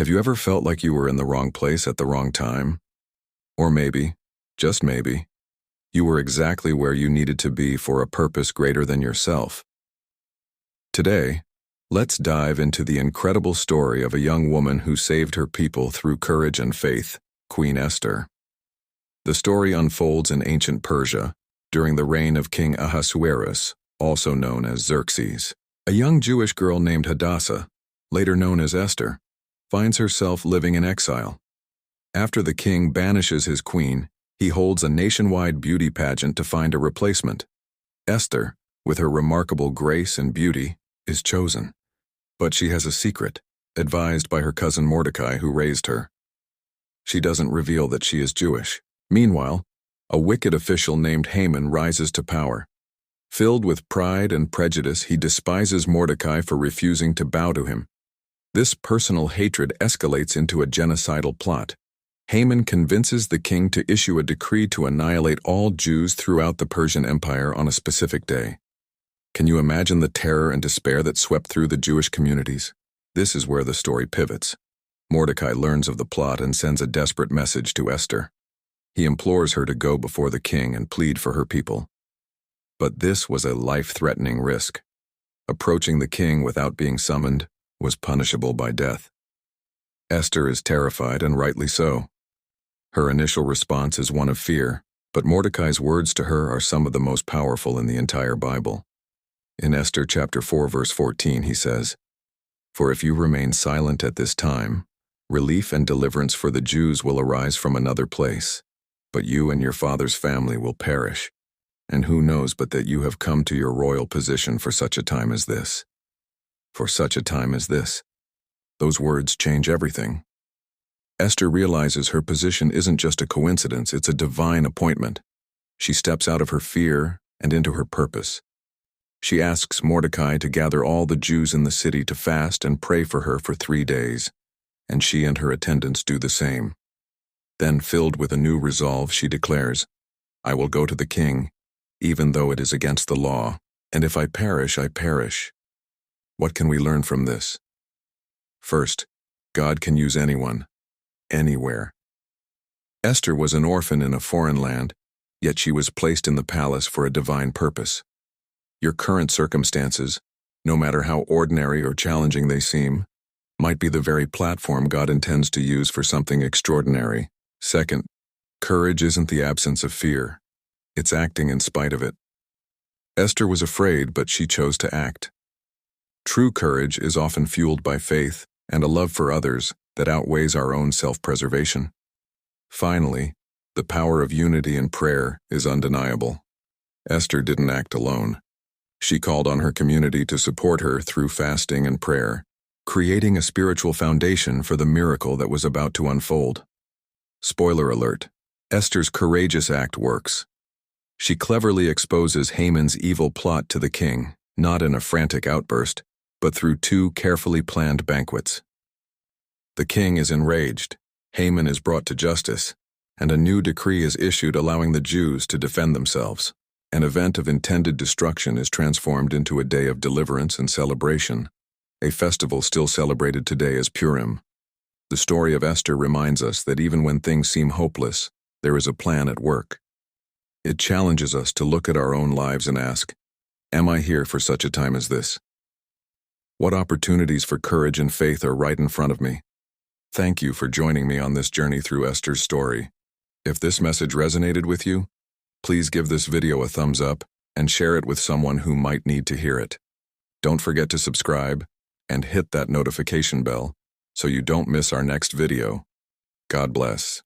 Have you ever felt like you were in the wrong place at the wrong time? Or maybe, just maybe, you were exactly where you needed to be for a purpose greater than yourself. Today, let's dive into the incredible story of a young woman who saved her people through courage and faith, Queen Esther. The story unfolds in ancient Persia, during the reign of King Ahasuerus, also known as Xerxes. A young Jewish girl named Hadassah, later known as Esther, finds herself living in exile. After the king banishes his queen, he holds a nationwide beauty pageant to find a replacement. Esther, with her remarkable grace and beauty, is chosen. But she has a secret, advised by her cousin Mordecai, who raised her. She doesn't reveal that she is Jewish. Meanwhile, a wicked official named Haman rises to power. Filled with pride and prejudice, he despises Mordecai for refusing to bow to him. This personal hatred escalates into a genocidal plot. Haman convinces the king to issue a decree to annihilate all Jews throughout the Persian Empire on a specific day. Can you imagine the terror and despair that swept through the Jewish communities? This is where the story pivots. Mordecai learns of the plot and sends a desperate message to Esther. He implores her to go before the king and plead for her people. But this was a life-threatening risk. Approaching the king without being summoned was punishable by death. Esther is terrified, and rightly so. Her initial response is one of fear, but Mordecai's words to her are some of the most powerful in the entire Bible. In Esther chapter 4, verse 14, he says, "For if you remain silent at this time, relief and deliverance for the Jews will arise from another place, but you and your father's family will perish. And who knows but that you have come to your royal position for such a time as this?" For such a time as this. Those words change everything. Esther realizes her position isn't just a coincidence, it's a divine appointment. She steps out of her fear and into her purpose. She asks Mordecai to gather all the Jews in the city to fast and pray for her for 3 days, and she and her attendants do the same. Then, filled with a new resolve, she declares, "I will go to the king, even though it is against the law, and if I perish, I perish." What can we learn from this? First, God can use anyone, anywhere. Esther was an orphan in a foreign land, yet she was placed in the palace for a divine purpose. Your current circumstances, no matter how ordinary or challenging they seem, might be the very platform God intends to use for something extraordinary. Second, courage isn't the absence of fear. It's acting in spite of it. Esther was afraid, but she chose to act. True courage is often fueled by faith and a love for others that outweighs our own self-preservation. Finally, the power of unity and prayer is undeniable. Esther didn't act alone. She called on her community to support her through fasting and prayer, creating a spiritual foundation for the miracle that was about to unfold. Spoiler alert: Esther's courageous act works. She cleverly exposes Haman's evil plot to the king, not in a frantic outburst, but through 2 carefully planned banquets. The king is enraged, Haman is brought to justice, and a new decree is issued allowing the Jews to defend themselves. An event of intended destruction is transformed into a day of deliverance and celebration, a festival still celebrated today as Purim. The story of Esther reminds us that even when things seem hopeless, there is a plan at work. It challenges us to look at our own lives and ask, am I here for such a time as this? What opportunities for courage and faith are right in front of me? Thank you for joining me on this journey through Esther's story. If this message resonated with you, please give this video a thumbs up and share it with someone who might need to hear it. Don't forget to subscribe and hit that notification bell so you don't miss our next video. God bless.